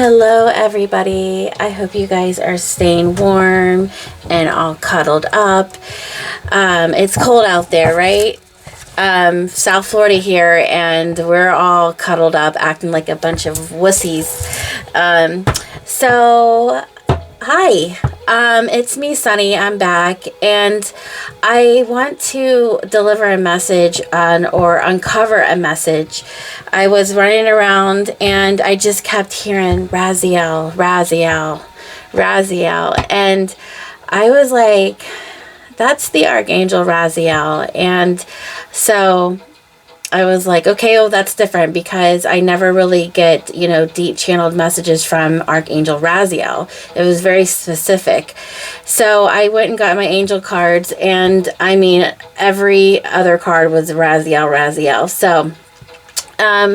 Hello everybody, I hope you guys are staying warm and all cuddled up. It's cold out there, right? South Florida here, and we're all cuddled up acting like a bunch of wussies. Hi, it's me, Sunny. I'm back, and I want to deliver a message or uncover a message. I was running around, and I just kept hearing Raziel, Raziel, Raziel, and I was like, that's the Arc-Angel Raziel. And so I was like, okay, well, that's different, because I never really get, deep channeled messages from Arc-Angel Raziel. It was very specific. So I went and got my angel cards, and I mean, every other card was Raziel, Raziel. So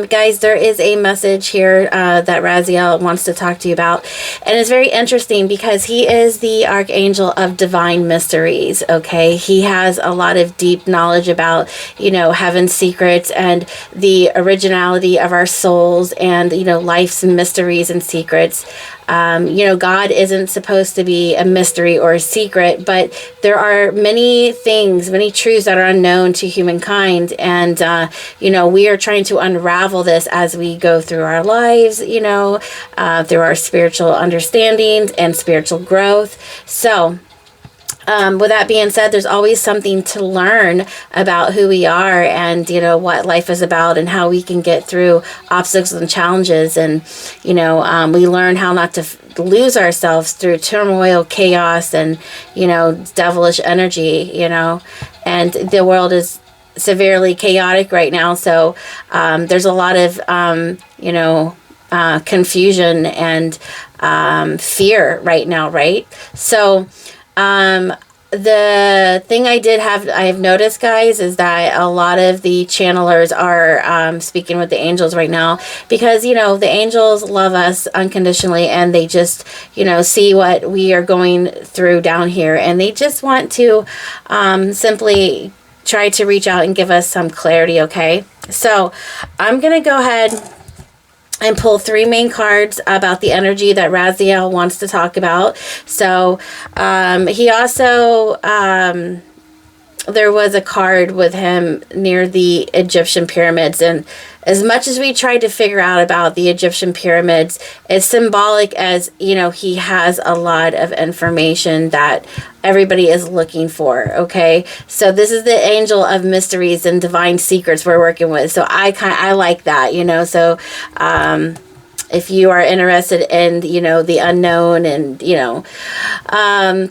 guys, there is a message here that Raziel wants to talk to you about, and it's very interesting because he is the Archangel of Divine Mysteries. Okay, he has a lot of deep knowledge about heaven's secrets and the originality of our souls, and life's mysteries and secrets. God isn't supposed to be a mystery or a secret, but there are many things, many truths that are unknown to humankind. And, we are trying to unravel this as we go through our lives, through our spiritual understandings and spiritual growth. So, with that being said, there's always something to learn about who we are, and, what life is about, and how we can get through obstacles and challenges. And, we learn how not to lose ourselves through turmoil, chaos, and, devilish energy, and the world is severely chaotic right now. So, there's a lot of, confusion and, fear right now. Right. So, the thing I have noticed, guys, is that a lot of the channelers are speaking with the angels right now, because the angels love us unconditionally, and they just see what we are going through down here, and they just want to simply try to reach out and give us some clarity. Okay, so I'm gonna go ahead and pull three main cards about the energy that Raziel wants to talk about. So he also, there was a card with him near the Egyptian pyramids, and as much as we tried to figure out about the Egyptian pyramids, it's symbolic, as he has a lot of information that everybody is looking for. Okay, so this is the angel of mysteries and divine secrets we're working with. So I like that, so if you are interested in the unknown and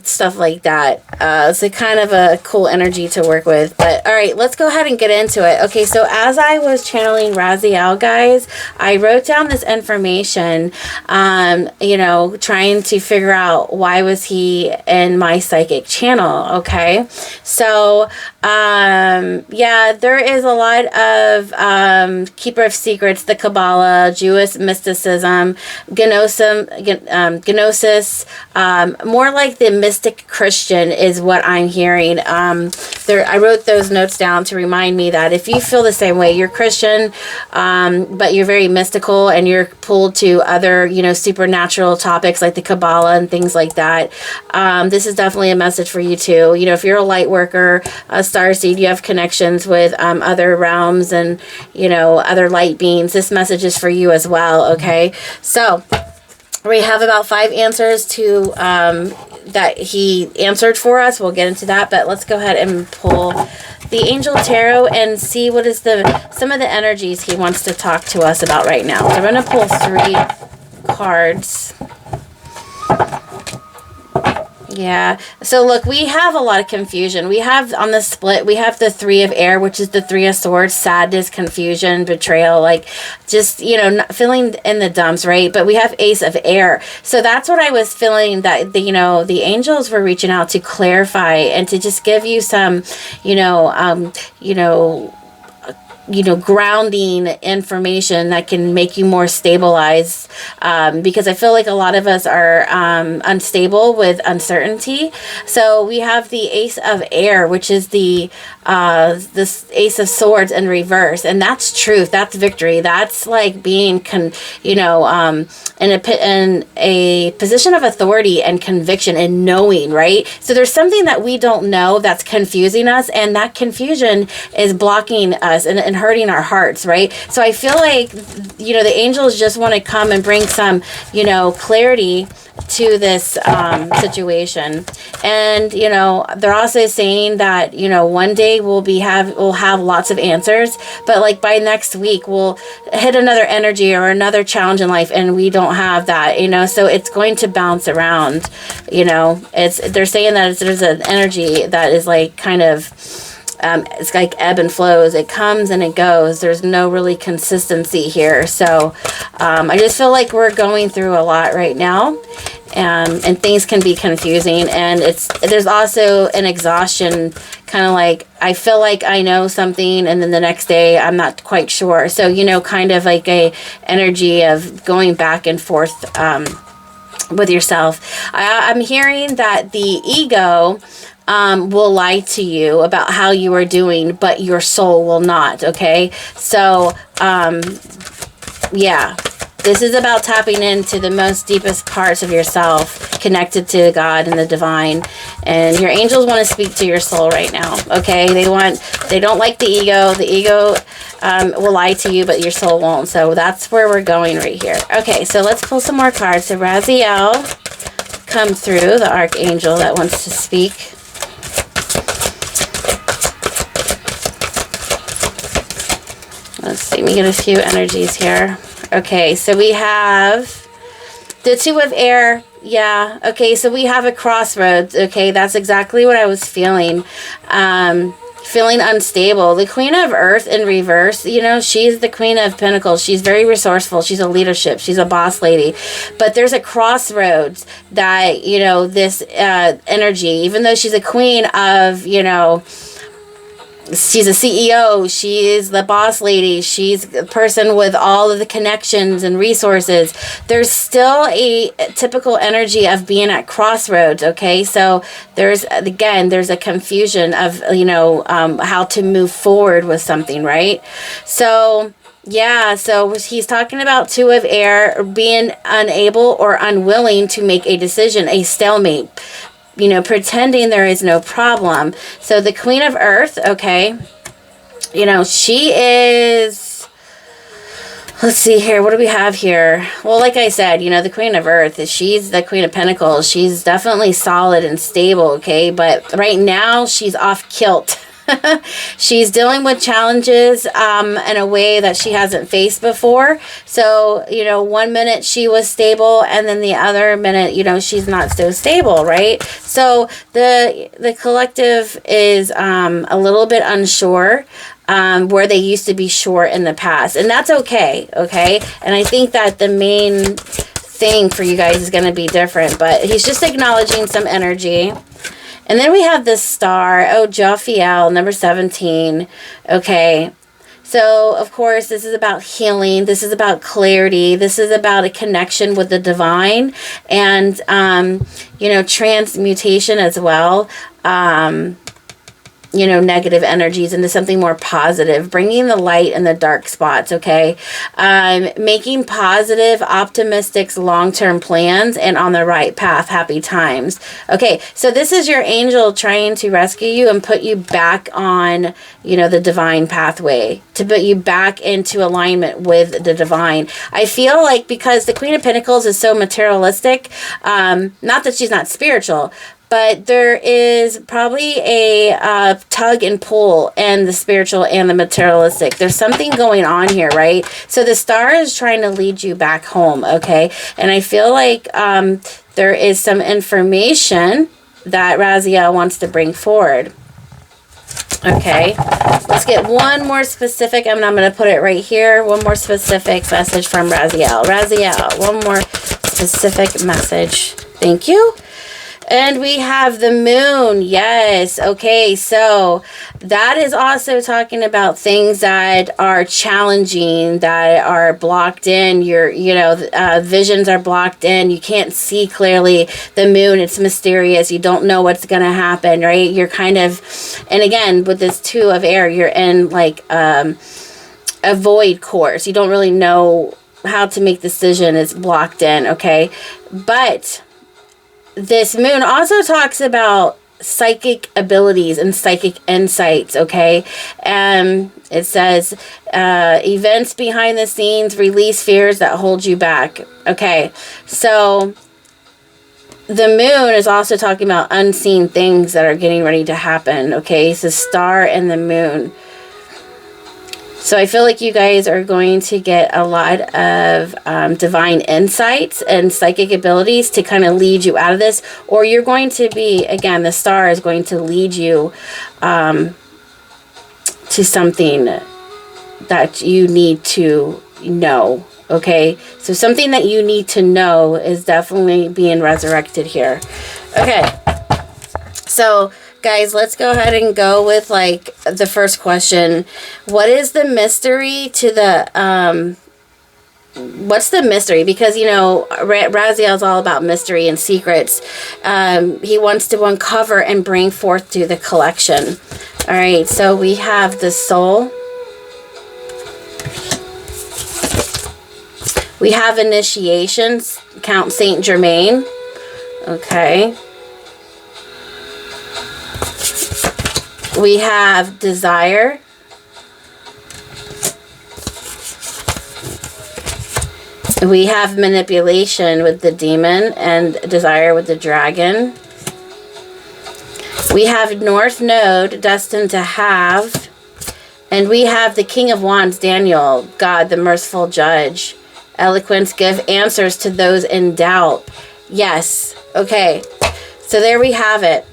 stuff like that, it's a kind of a cool energy to work with. But all right, let's go ahead and get into it. Okay, so as I was channeling Raziel, guys, I wrote down this information, trying to figure out why was he in my psychic channel. Okay, so there is a lot of keeper of secrets, the Kabbalah, Jewish mysticism, gnosis, more like the mystic Christian is what I'm hearing. I wrote those notes down to remind me that if you feel the same way, you're Christian, but you're very mystical, and you're pulled to other, supernatural topics like the Kabbalah and things like that, this is definitely a message for you too. If you're a light worker, a starseed, you have connections with other realms and, other light beings, this message is for you as well. Okay, so we have about 5 answers to that he answered for us. We'll get into that, but let's go ahead and pull the Angel Tarot and see what is some of the energies he wants to talk to us about right now. So I'm going to pull 3 cards. Yeah, so look, we have a lot of confusion. We have on the split, we have the 3 of air, which is the 3 of swords, sadness, confusion, betrayal, like just, not feeling in the dumps, right? But we have ace of air. So that's what I was feeling, that the angels were reaching out to clarify and to just give you some, you know, grounding information that can make you more stabilized, because I feel like a lot of us are unstable with uncertainty. So we have the Ace of Air, which is the this Ace of Swords in reverse, and that's truth, that's victory, that's like being in a position of authority and conviction and knowing, right? So there's something that we don't know that's confusing us, and that confusion is blocking us and hurting our hearts, right? So I feel like, you know, the angels just want to come and bring some, you know, clarity to this situation. And, you know, they're also saying that, you know, one day we'll have lots of answers, but like by next week we'll hit another energy or another challenge in life and we don't have that, you know. So it's going to bounce around, you know. They're saying that there's an energy that is like kind of it's like ebb and flows. It comes and it goes. There's no really consistency here. So I just feel like we're going through a lot right now, and things can be confusing. And there's also an exhaustion, kind of like I feel like I know something, and then the next day I'm not quite sure. So, you know, kind of like a energy of going back and forth with yourself. I'm hearing that the ego will lie to you about how you are doing, but your soul will not, okay? So, yeah, this is about tapping into the most deepest parts of yourself, connected to God and the divine. And your angels want to speak to your soul right now, okay? They don't like the ego. The ego will lie to you, but your soul won't. So that's where we're going right here. Okay, so let's pull some more cards. So Raziel, come through, the Archangel that wants to speak. Let's see, we get a few energies here. Okay, so we have the Two of Air. Yeah, okay, so we have a crossroads. Okay, that's exactly what I was feeling. Feeling unstable. The Queen of Earth in reverse, you know, she's the Queen of Pentacles. She's very resourceful. She's a leadership. She's a boss lady. But there's a crossroads that, you know, this energy, even though she's a queen of, you know, she's a CEO, she is the boss lady, she's a person with all of the connections and resources, there's still a typical energy of being at crossroads, okay? So there's a confusion of, you know, how to move forward with something, right? So yeah, so he's talking about Two of Air, being unable or unwilling to make a decision, a stalemate, you know, pretending there is no problem. So the Queen of Earth, okay, you know, she is, let's see here, what do we have here? Well, like I said, you know, the Queen of Earth, she's the Queen of Pentacles. She's definitely solid and stable, okay, but right now she's off kilt. She's dealing with challenges in a way that she hasn't faced before. So, you know, one minute she was stable, and then the other minute, you know, she's not so stable, right? So the collective is a little bit unsure where they used to be sure in the past. And that's okay, okay? And I think that the main thing for you guys is going to be different. But he's just acknowledging some energy. And then we have this star, Jophiel, number 17. Okay, so of course this is about healing. This is about clarity. This is about a connection with the divine, and you know, transmutation as well. You know, negative energies into something more positive, bringing the light in the dark spots, okay? Making positive, optimistic, long-term plans, and on the right path, happy times. Okay, so this is your angel trying to rescue you and put you back on, you know, the divine pathway, to put you back into alignment with the divine. I feel like because the Queen of Pentacles is so materialistic, not that she's not spiritual, but there is probably a tug and pull in the spiritual and the materialistic. There's something going on here, right? So the star is trying to lead you back home, okay? And I feel like there is some information that Raziel wants to bring forward. Okay, let's get one more specific, and I'm going to put it right here. One more specific message from Raziel. Raziel, one more specific message. Thank you. And we have the moon. Yes. Okay. So that is also talking about things that are challenging, that are blocked in. Your, visions are blocked in. You can't see clearly. The moon, it's mysterious. You don't know what's going to happen, right? You're kind of, and again, with this 2 of air, you're in like a void course. You don't really know how to make decision. It's blocked in. Okay. But this moon also talks about psychic abilities and psychic insights, okay? It says, events behind the scenes, release fears that hold you back. Okay, so the moon is also talking about unseen things that are getting ready to happen, okay? It's the star and the moon. So I feel like you guys are going to get a lot of divine insights and psychic abilities to kind of lead you out of this. Or you're going to be, again, the star is going to lead you to something that you need to know. Okay, so something that you need to know is definitely being resurrected here. Okay, so guys, let's go ahead and go with like the first question. What is the mystery to the what's the mystery? Because Raziel is all about mystery and secrets. He wants to uncover and bring forth to the collection. All right, so we have the soul. We have initiations, Count Saint Germain. Okay. We have desire. We have manipulation with the demon and desire with the dragon. We have North Node, destined to have. And we have the King of Wands, Daniel, God, the merciful judge. Eloquence, give answers to those in doubt. Yes. Okay. So there we have it.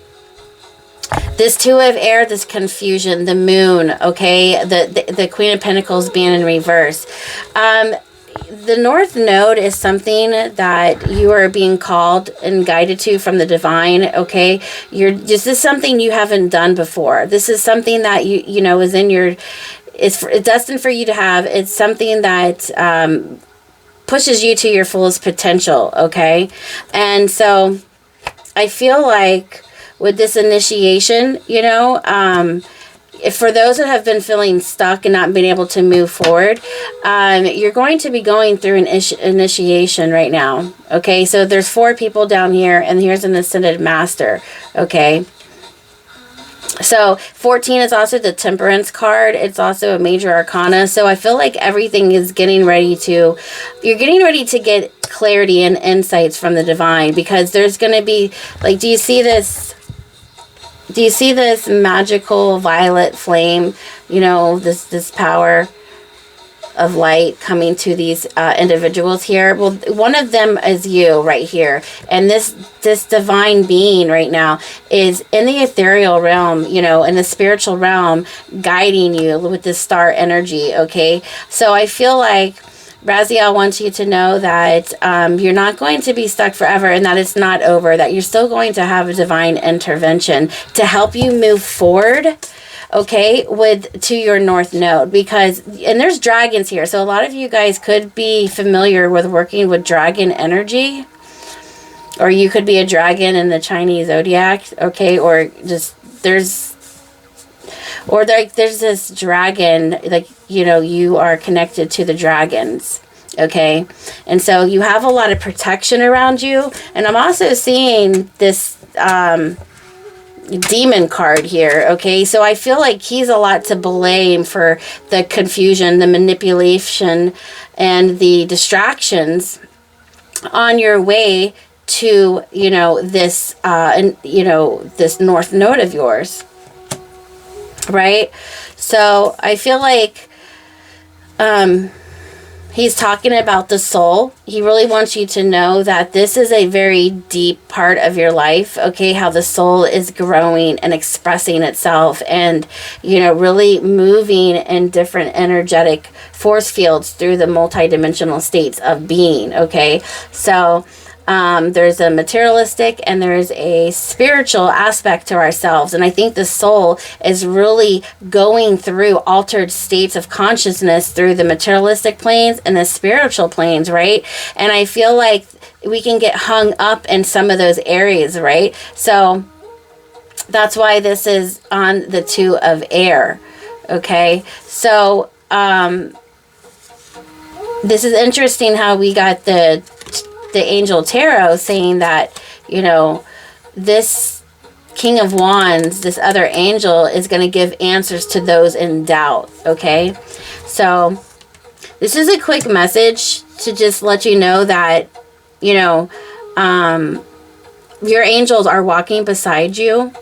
This 2 of air, this confusion, the moon, okay, the Queen of Pentacles being in reverse. The North Node is something that you are being called and guided to from the divine, okay? This is something you haven't done before. This is something that is in your, it's destined for you to have. It's something that pushes you to your fullest potential, okay? And so I feel like with this initiation, for those that have been feeling stuck and not being able to move forward, you're going to be going through an initiation right now. Okay, so there's 4 people down here, and here's an ascended master. Okay, so 14 is also the Temperance card. It's also a major arcana. So I feel like everything is getting ready to, you're getting ready to get clarity and insights from the divine, because there's going to be, like, do you see this? Do you see this magical violet flame? This power of light coming to these individuals here. Well, one of them is you right here. And this divine being right now is in the ethereal realm, in the spiritual realm, guiding you with this star energy, okay? So I feel like Raziel wants you to know that you're not going to be stuck forever, and that it's not over, that you're still going to have a divine intervention to help you move forward, okay, to your North Node. Because, and there's dragons here, so a lot of you guys could be familiar with working with dragon energy, or you could be a dragon in the Chinese zodiac, okay, or just there's this dragon, like, you are connected to the dragons, okay? And so you have a lot of protection around you. And I'm also seeing this demon card here, okay? So I feel like he's a lot to blame for the confusion, the manipulation, and the distractions on your way to, this, this North Node of yours. Right? So I feel like he's talking about the soul. He really wants you to know that this is a very deep part of your life, okay? How the soul is growing and expressing itself and, really moving in different energetic force fields through the multidimensional states of being, okay? So There's a materialistic and there's a spiritual aspect to ourselves. And I think the soul is really going through altered states of consciousness through the materialistic planes and the spiritual planes, right? And I feel like we can get hung up in some of those areas, right? So that's why this is on the Two of Air, okay? So this is interesting how we got the Angel Tarot saying that, you know, this King of Wands, this other angel, is going to give answers to those in doubt, okay? So this is a quick message to just let you know that, you know, your angels are walking beside you.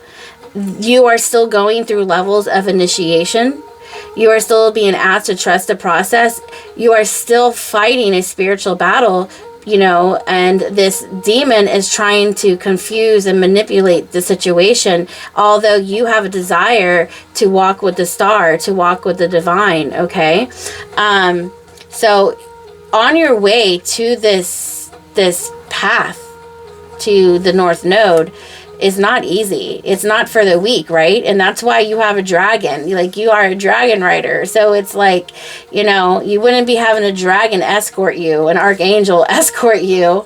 You are still going through levels of initiation. You are still being asked to trust the process. You are still fighting a spiritual battle, you know, and this demon is trying to confuse and manipulate the situation, although you have a desire to walk with the star, to walk with the divine, okay? So on your way to this path to the North Node is not easy. It's not for the weak, right? And that's why you have a dragon. Like, you are a dragon rider. So it's like, you know, you wouldn't be having a dragon escort you, an archangel escort you,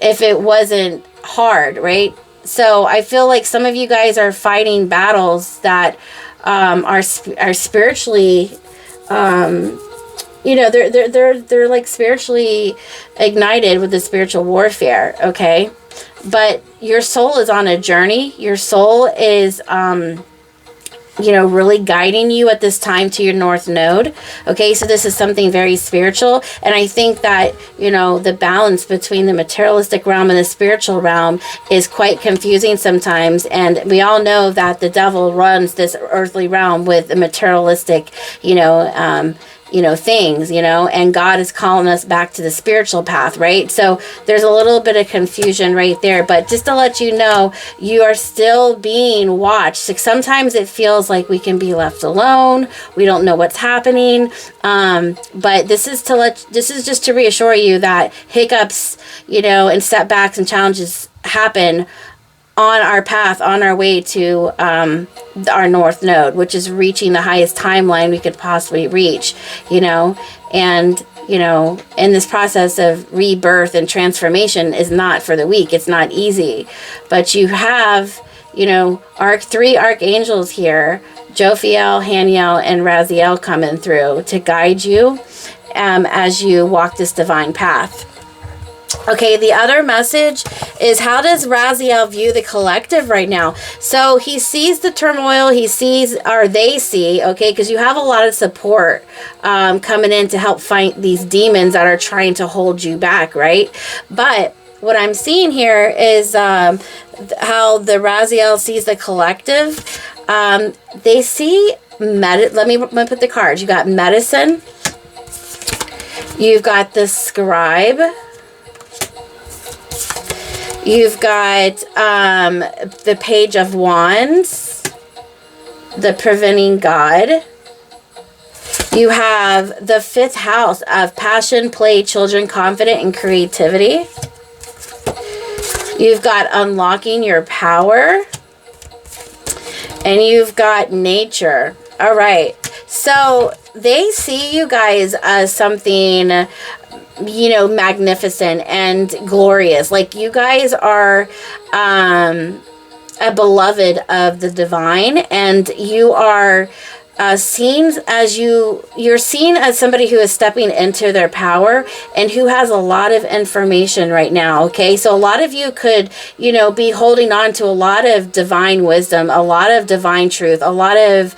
if it wasn't hard, right? So I feel like some of you guys are fighting battles that are spiritually, you know, they're like spiritually ignited with the spiritual warfare, okay? But your soul is on a journey. Your soul is, you know, really guiding you at this time to your North Node. Okay, so this is something very spiritual. And I think that, you know, the balance between the materialistic realm and the spiritual realm is quite confusing sometimes. And we all know that the devil runs this earthly realm with the materialistic, you know, things, you know, and God is calling us back to the spiritual path, right? So there's a little bit of confusion right there, but just to let you know, you are still being watched. Like, sometimes it feels like we can be left alone. We don't know what's happening. But this is just to reassure you that hiccups, you know, and setbacks and challenges happen on our path, on our way to our North Node, which is reaching the highest timeline we could possibly reach, you know. And, you know, in this process of rebirth and transformation is not for the weak. It's not easy. But you have, you know, three archangels here, Jophiel, Haniel, and Raziel, coming through to guide you as you walk this divine path. Okay, the other message is, how does Raziel view the collective right now? So he sees the turmoil, he sees, or they see, okay, because you have a lot of support coming in to help fight these demons that are trying to hold you back, right? But what I'm seeing here is how the Raziel sees the collective. They see, let me put the cards. You got medicine. You've got the scribe. You've got the Page of Wands, the Preventing God. You have the 5th house of passion, play, children, confident, and creativity. You've got unlocking your power. And you've got nature. All right. So they see you guys as something, you know, magnificent and glorious. Like, you guys are a beloved of the divine, and you are seen as you're seen as somebody who is stepping into their power and who has a lot of information right now. Okay, so a lot of you could, you know, be holding on to a lot of divine wisdom, a lot of divine truth, a lot of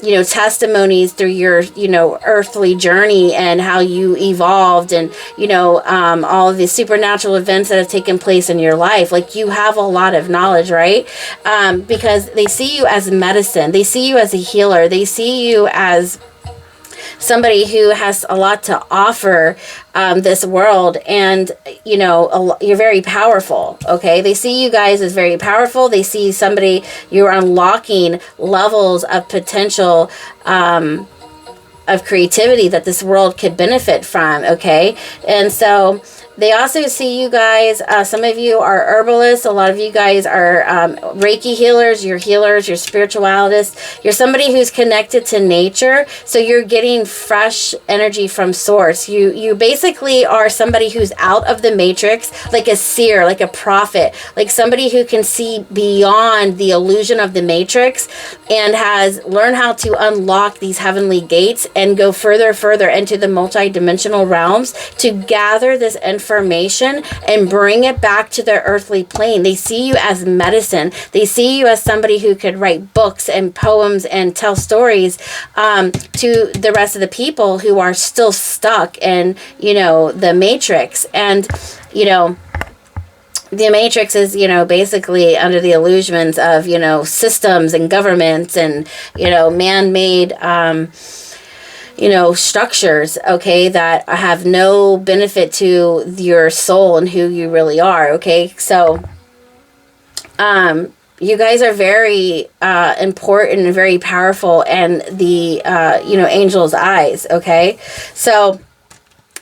you know, testimonies through your, you know, earthly journey and how you evolved, and, you know, all of the supernatural events that have taken place in your life. Like, you have a lot of knowledge, right? Because they see you as medicine. They see you as a healer. They see you as somebody who has a lot to offer this world, and, you know, you're very powerful. Okay, they see you guys as very powerful. They see somebody, you're unlocking levels of potential of creativity that this world could benefit from. Okay, and so They also see you guys, some of you are herbalists, a lot of you guys are Reiki healers, you're spiritualists, you're somebody who's connected to nature, so you're getting fresh energy from source. You basically are somebody who's out of the matrix, like a seer, like a prophet, like somebody who can see beyond the illusion of the matrix and has learned how to unlock these heavenly gates and go further into the multi-dimensional realms to gather this information and bring it back to the earthly plane. They see you as medicine. They see you as somebody who could write books and poems and tell stories to the rest of the people who are still stuck in, the matrix. And, the matrix is, basically under the illusions of, systems and governments and, man-made, structures, okay, that have no benefit to your soul and who you really are, okay? So, you guys are very important and very powerful in the, angel's eyes, okay? So,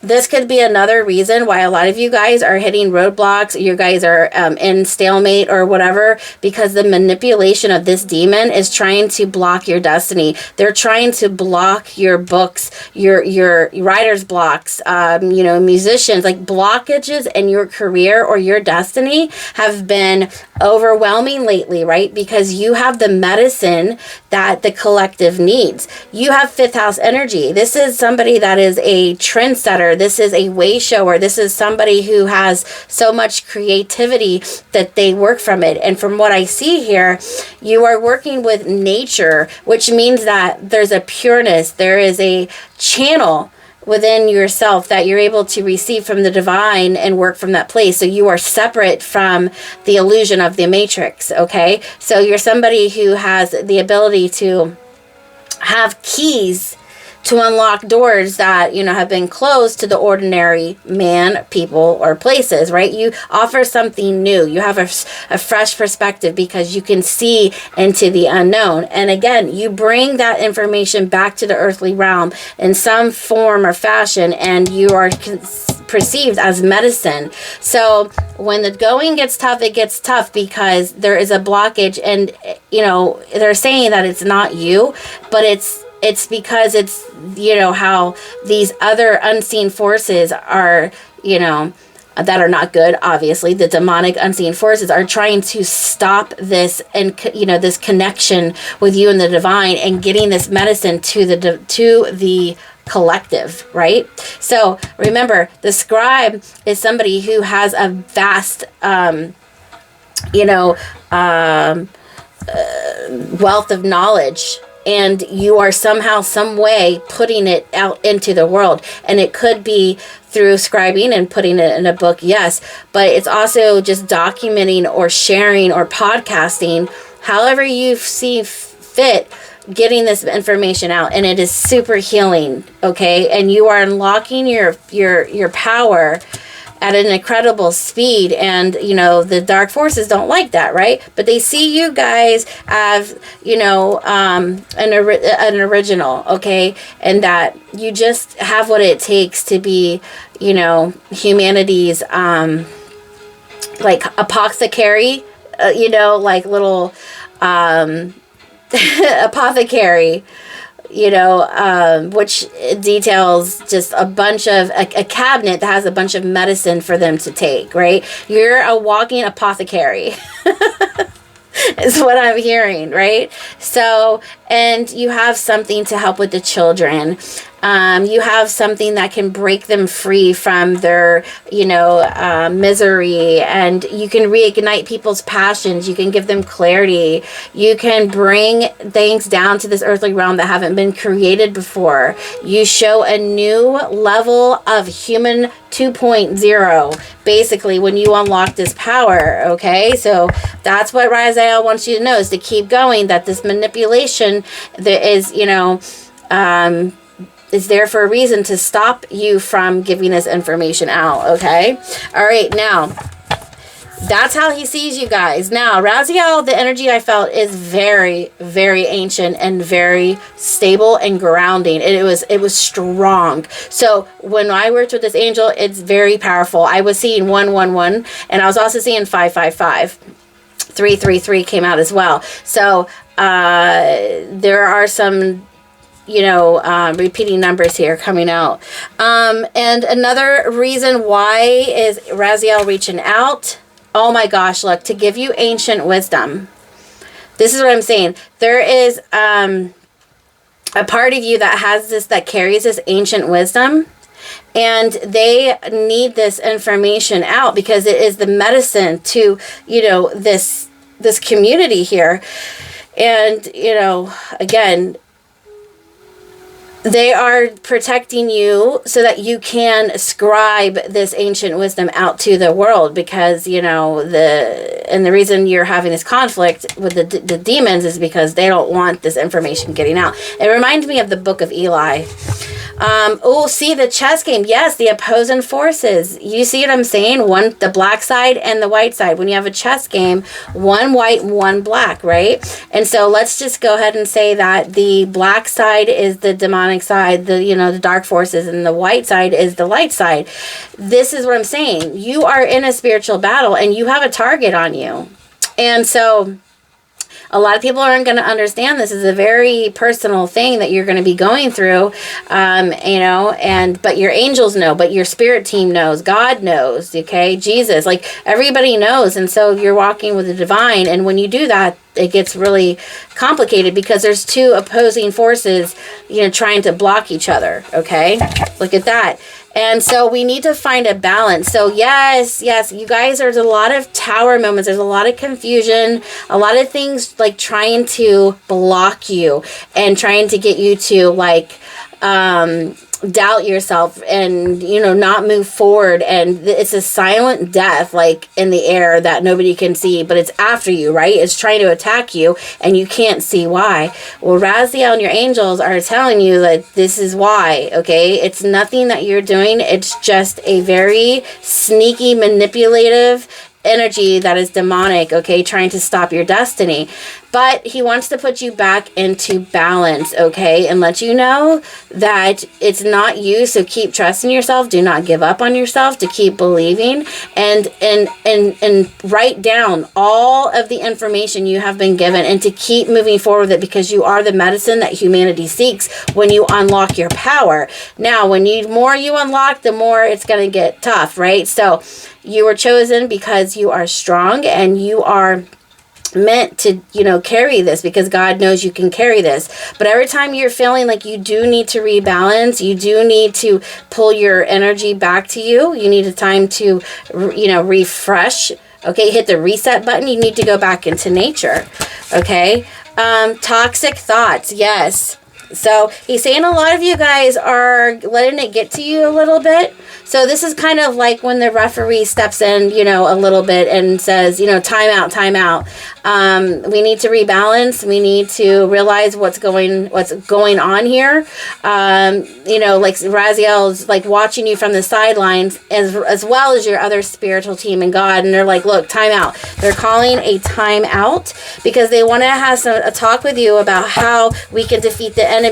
this could be another reason why a lot of you guys are hitting roadblocks. You guys are in stalemate or whatever, because the manipulation of this demon is trying to block your destiny. They're trying to block your books, your writer's blocks, musicians, like blockages in your career or your destiny have been overwhelming lately, right? Because you have the medicine that the collective needs. You have fifth house energy. This is somebody that is a trendsetter. This is a way shower. This is somebody who has so much creativity that they work from it. And from what I see here, you are working with nature, which means that there's a pureness. There is a channel within yourself that you're able to receive from the divine and work from that place. So you are separate from the illusion of the matrix, okay? So you're somebody who has the ability to have keys to unlock doors that, have been closed to the ordinary man, people, or places, right? You offer something new. You have a fresh perspective because you can see into the unknown. And again, you bring that information back to the earthly realm in some form or fashion, and you are perceived as medicine. So when the going gets tough, it gets tough because there is a blockage, and, they're saying that it's not you, but it's because it's, how these other unseen forces are, that are not good, obviously. The demonic unseen forces are trying to stop this and, this connection with you and the divine and getting this medicine to the collective, right? So remember, the scribe is somebody who has a vast, wealth of knowledge, and you are somehow, some way putting it out into the world. And it could be through scribing and putting it in a book, yes, but it's also just documenting or sharing or podcasting, however you see fit, getting this information out. And it is super healing, okay? And you are unlocking your power at an incredible speed, and the dark forces don't like that, right? But they see you guys as an original, okay, and that you just have what it takes to be humanity's like apothecary, like little apothecary, which details just a bunch of, a cabinet that has a bunch of medicine for them to take, right? You're a walking apothecary. Is what I'm hearing, right? So, and you have something to help with the children. You have something that can break them free from their, misery, and you can reignite people's passions. You can give them clarity. You can bring things down to this earthly realm that haven't been created before. You show a new level of human 2.0, basically, when you unlock this power, okay? So that's what Raziel wants you to know, is to keep going, that this manipulation that is, is there for a reason to stop you from giving this information out, okay? All right, now, That's how he sees you guys. Now, Raziel, the energy I felt is very, very ancient and very stable and grounding. And it was strong. So when I worked with this angel, it's very powerful. I was seeing 111, and I was also seeing 555. 333 came out as well. So there are some, you know, repeating numbers here coming out. And another reason why is Raziel reaching out. Oh my gosh, look, to give you ancient wisdom. This is what I'm saying. There is a part of you that has this, that carries this ancient wisdom. And they need this information out because it is the medicine to, you know, this community here. And, you know, again, they are protecting you so that you can scribe this ancient wisdom out to the world, because, you know, the reason you're having this conflict with the demons is because they don't want this information getting out. It reminds me of the Book of Eli. Oh, see the chess game. Yes, the opposing forces. You see what I'm saying? The black side and the white side. When you have a chess game, one white, one black, right? And so let's just go ahead and say that the black side is the demonic side, the dark forces, and the white side is the light side. This is what I'm saying. You are in a spiritual battle and you have a target on you. And so a lot of people aren't going to understand this is a very personal thing that you're going to be going through, but your angels know, but your spirit team knows, God knows, okay, Jesus, like everybody knows. And so you're walking with the divine. And when you do that, it gets really complicated because there's two opposing forces, trying to block each other. Okay. Look at that. And so we need to find a balance. So yes, you guys, there's a lot of tower moments. There's a lot of confusion, a lot of things like trying to block you and trying to get you to doubt yourself and, not move forward. And it's a silent death, like in the air that nobody can see, but it's after you, right? It's trying to attack you and you can't see why. Well, Raziel and your angels are telling you that this is why, okay? It's nothing that you're doing. It's just a very sneaky, manipulative energy that is demonic, okay, trying to stop your destiny. But he wants to put you back into balance, okay, and let you know that it's not you. So keep trusting yourself. Do not give up on yourself. To keep believing and write down all of the information you have been given and to keep moving forward with it, because you are the medicine that humanity seeks when you unlock your power. Now, when more you unlock, the more it's going to get tough, right? So you were chosen because you are strong and you are meant to, carry this, because God knows you can carry this. But every time you're feeling like you do need to rebalance, you do need to pull your energy back to you. You need a time to, refresh. Okay, hit the reset button. You need to go back into nature. Okay, toxic thoughts. Yes. So he's saying a lot of you guys are letting it get to you a little bit. So this is kind of like when the referee steps in, a little bit and says, time out. We need to rebalance. We need to realize what's going on here. Like Raziel's like watching you from the sidelines as well as your other spiritual team and God. And they're like, look, time out. They're calling a time out because they want to have a talk with you about how we can defeat the enemy,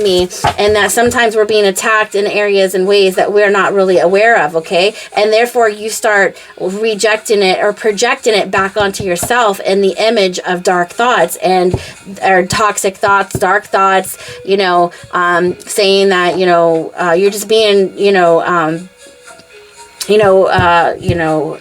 and that sometimes we're being attacked in areas and ways that we're not really aware of, okay? And therefore you start rejecting it or projecting it back onto yourself in the image of dark thoughts or toxic thoughts, dark thoughts, saying that, you're just being,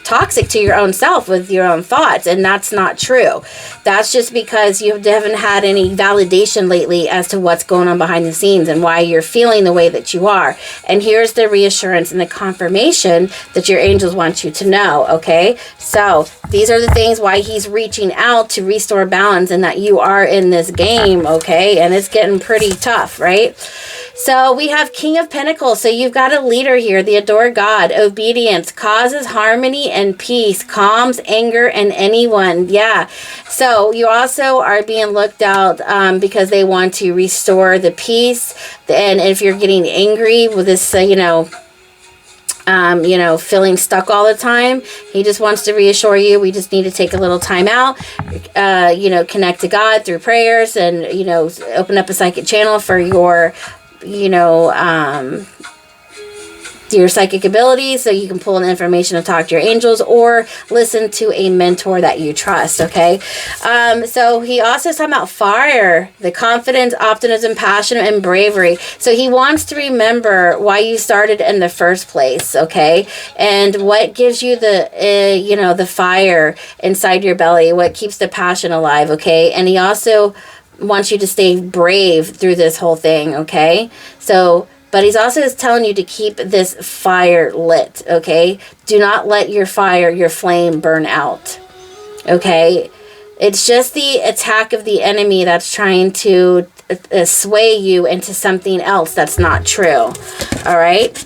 toxic to your own self with your own thoughts. And that's not true. That's just because you haven't had any validation lately as to what's going on behind the scenes and why you're feeling the way that you are. And here's the reassurance and the confirmation that your angels want you to know. Okay. So these are the things why he's reaching out to restore balance, and that you are in this game. Okay. And it's getting pretty tough, right? So we have King of Pentacles. So you've got a leader here, the adored God. Obedience causes harmony and peace, calms anger and anyone. Yeah. So you also are being looked out because they want to restore the peace. And if you're getting angry with this, you know, feeling stuck all the time. He just wants to reassure you. We just need to take a little time out, you know, connect to God through prayers and, you know, open up a psychic channel for your, you know, your psychic abilities, so you can pull in information and talk to your angels, or listen to a mentor that you trust. Okay. So he also is talking about fire, the confidence, optimism, passion, and bravery. So he wants to remember why you started in the first place. Okay. And what gives you the, you know, the fire inside your belly, what keeps the passion alive. Okay. And he also wants you to stay brave through this whole thing. Okay. So, but he's also telling you to keep this fire lit, okay? Do not let your fire, your flame burn out, okay? It's just the attack of the enemy that's trying to sway you into something else that's not true, all right?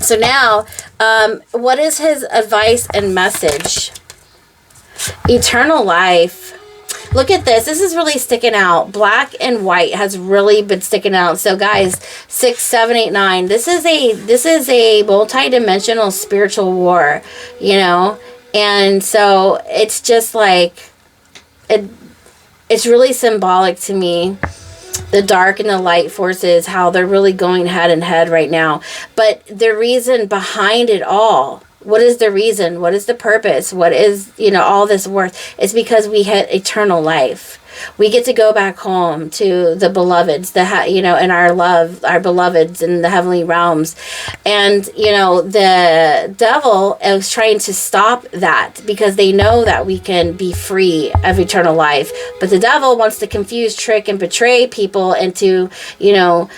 So now, what is his advice and message? Eternal life. Look at this. This is really sticking out. Black and white has really been sticking out. So guys, 6, 7, 8, 9. This is a multi-dimensional spiritual war, you know? And so it's just like, it's really symbolic to me. The dark and the light forces, how they're really going head and head right now. But the reason behind it all, what is the reason? What is the purpose? What is, you know, all this worth? It's because we had eternal life. We get to go back home to the beloveds, you know, and our love, our beloveds in the heavenly realms. And, you know, the devil is trying to stop that because they know that we can be free of eternal life. But the devil wants to confuse, trick, and betray people into, you know,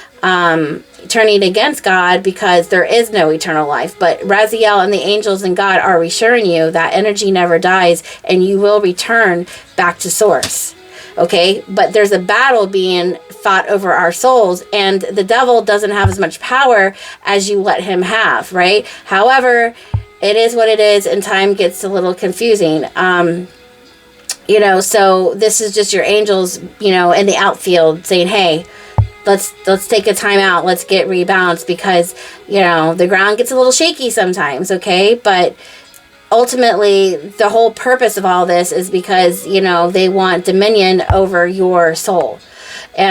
turning against God, because there is no eternal life. But Raziel and the angels and God are assuring you that energy never dies and you will return back to source. Okay, but there's a battle being fought over our souls, and the devil doesn't have as much power as you let him have, right? However, it is what it is, and time gets a little confusing. You know, so this is just your angels, you know, in the outfield saying, hey, let's take a time out, let's get rebalanced, because, you know, the ground gets a little shaky sometimes, okay? But ultimately, the whole purpose of all this is because, you know, they want dominion over your soul. You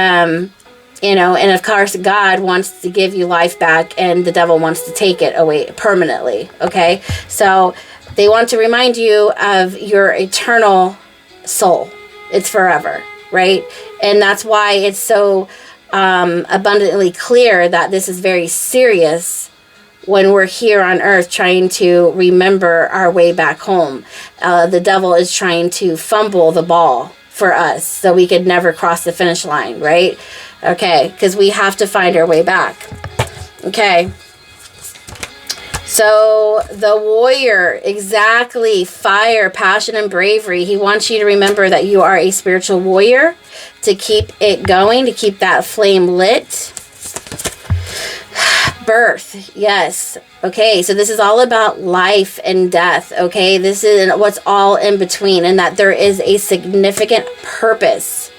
know, and of course, God wants to give you life back, and the devil wants to take it away permanently, okay? So they want to remind you of your eternal soul. It's forever, right? And that's why it's so abundantly clear that this is very serious when we're here on earth trying to remember our way back home. The devil is trying to fumble the ball for us so we could never cross the finish line, right? Okay, because we have to find our way back. Okay. So the warrior, exactly, fire, passion, and bravery. He wants you to remember that you are a spiritual warrior, to keep it going, to keep that flame lit. Birth, yes. Okay, so this is all about life and death, okay? This is what's all in between, and that there is a significant purpose,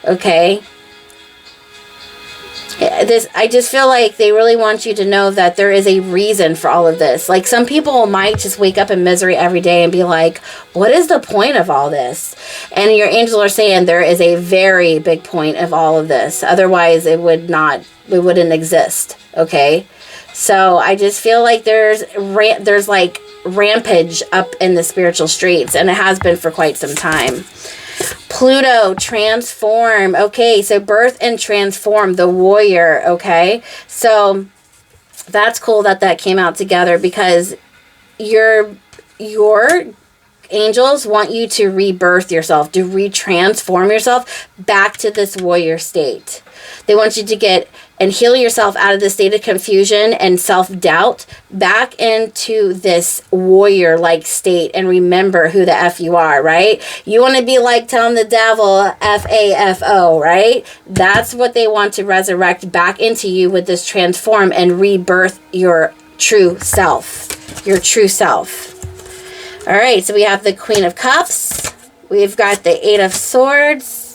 okay? I just feel like they really want you to know that there is a reason for all of this. Like, some people might just wake up in misery every day and be like, what is the point of all this? And your angels are saying there is a very big point of all of this. Otherwise, it wouldn't exist, okay? So I just feel like there's like rampage up in the spiritual streets, and it has been for quite some time. Pluto, transform. Okay, so birth and transform, the warrior, okay? So that's cool that came out together, because your angels want you to rebirth yourself, to retransform yourself back to this warrior state. They want you to get and heal yourself out of the state of confusion and self-doubt back into this warrior-like state, and remember who the F you are, right? You want to be like telling the devil F-A-F-O, right? That's what they want to resurrect back into you with this transform and rebirth your true self. Your true self. All right, so we have the Queen of Cups. We've got the Eight of Swords.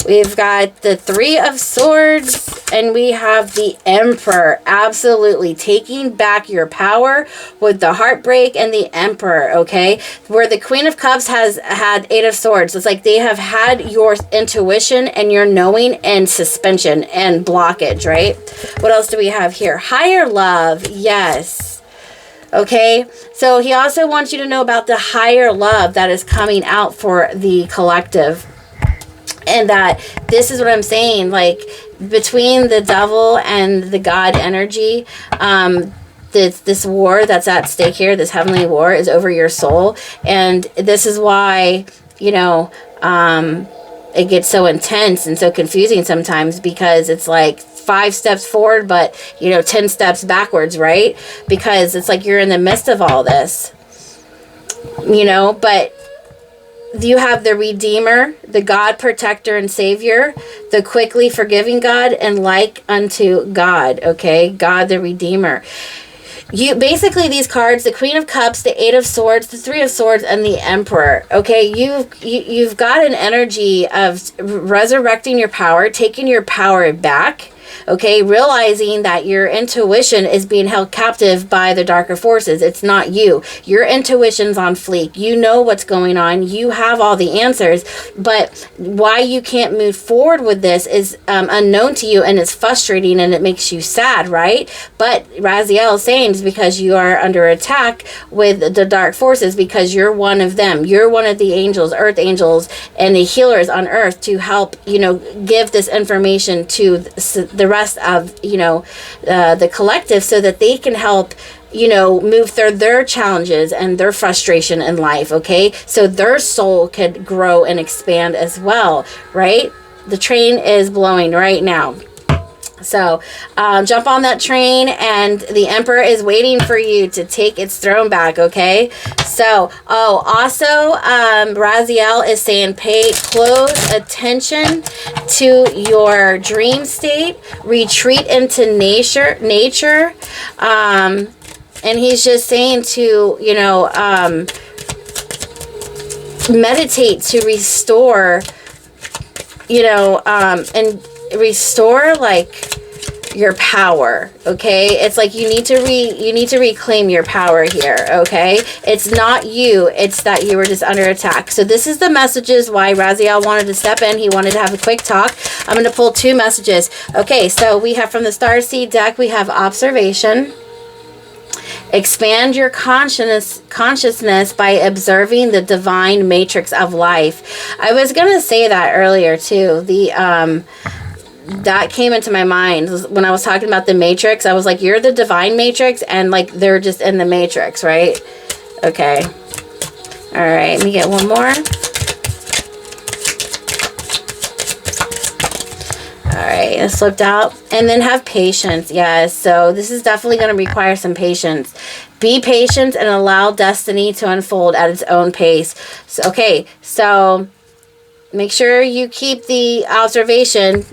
We've got the Three of Swords. And we have the Emperor. Absolutely. Taking back your power with the Heartbreak and the Emperor, okay? Where the Queen of Cups has had Eight of Swords. It's like they have had your intuition and your knowing and suspension and blockage, right? What else do we have here? Higher love. Yes. Okay, so he also wants you to know about the higher love that is coming out for the collective. And that this is what I'm saying, like between the devil and the God energy, this war that's at stake here, this heavenly war is over your soul. And this is why, you know, it gets so intense and so confusing sometimes, because it's like 5 steps forward, but, you know, 10 steps backwards, right? Because it's like you're in the midst of all this, you know, but you have the Redeemer, the God, Protector, and Savior, the quickly forgiving God, and like unto God, okay? God, the Redeemer. You basically, these cards, the Queen of Cups, the Eight of Swords, the Three of Swords, and the Emperor, okay? You've got an energy of resurrecting your power, taking your power back, okay? Realizing that your intuition is being held captive by the darker forces. It's not you. Your intuition's on fleek. You know what's going on. You have all the answers, but why you can't move forward with this is unknown to you, and it's frustrating, and it makes you sad, right? But Raziel is saying it's because you are under attack with the dark forces, because you're one of them. You're one of the angels, earth angels, and the healers on earth to help, you know, give this information to the rest of, you know, the collective, so that they can help, you know, move through their challenges and their frustration in life, okay? So their soul could grow and expand as well, right? The train is blowing right now. So jump on that train, and the Emperor is waiting for you to take its throne back, okay? So, also, Raziel is saying pay close attention to your dream state, retreat into nature, and he's just saying to, you know, meditate to restore, you know, and restore like your power, okay? It's like you need to reclaim your power here, okay? It's not you, it's that you were just under attack. So this is the messages why Raziel wanted to step in. He wanted to have a quick talk. I'm going to pull 2 messages. Okay, so we have from the Starseed deck, we have observation. Expand your consciousness by observing the divine matrix of life. I was going to say that earlier too. That came into my mind when I was talking about the matrix. I was like, you're the divine matrix, and like they're just in the matrix, right? Okay. All right, let me get one more. All right, it slipped out. And then have patience. Yes, so this is definitely going to require some patience. Be patient and allow destiny to unfold at its own pace. So, okay, so make sure you keep the observation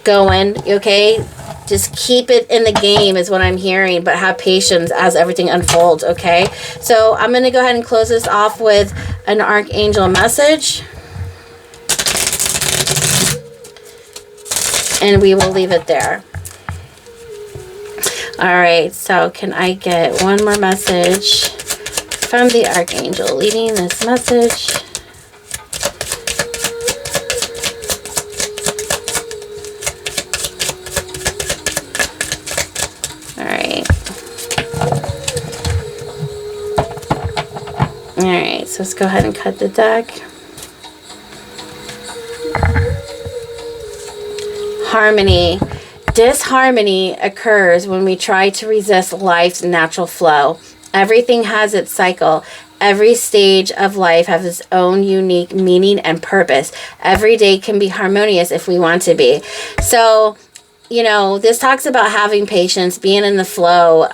going, okay? Just keep it in the game is what I'm hearing, but have patience as everything unfolds, okay? So I'm going to go ahead and close this off with an Archangel message. And we will leave it there. All right, so can I get one more message from the Archangel leading this message? Alright, so let's go ahead and cut the deck. Harmony. Disharmony occurs when we try to resist life's natural flow. Everything has its cycle. Every stage of life has its own unique meaning and purpose. Every day can be harmonious if we want to be. So, you know, this talks about having patience, being in the flow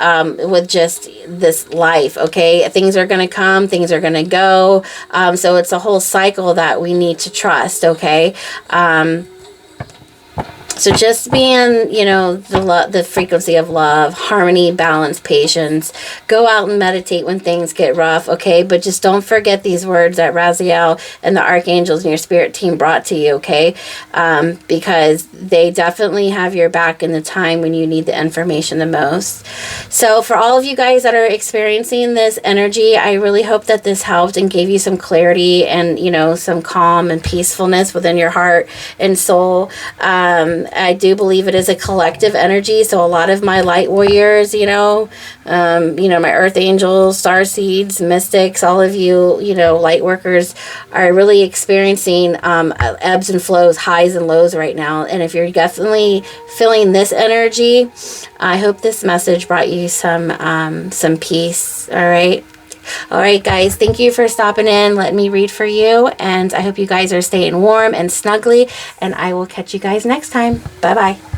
with just this life, okay? Things are going to come, things are going to go. So it's a whole cycle that we need to trust, okay? So just being, you know, the frequency of love, harmony, balance, patience. Go out and meditate when things get rough, okay? But just don't forget these words that Raziel and the archangels and your spirit team brought to you, okay? Because they definitely have your back in the time when you need the information the most. So for all of you guys that are experiencing this energy, I really hope that this helped and gave you some clarity and, you know, some calm and peacefulness within your heart and soul. I do believe it is a collective energy. So a lot of my light warriors, you know, my earth angels, star seeds, mystics, all of you, you know, light workers are really experiencing ebbs and flows, highs and lows right now. And if you're definitely feeling this energy, I hope this message brought you some peace. All right. All right, guys, thank you for stopping in. Let me read for you. And I hope you guys are staying warm and snuggly. And I will catch you guys next time. Bye-bye.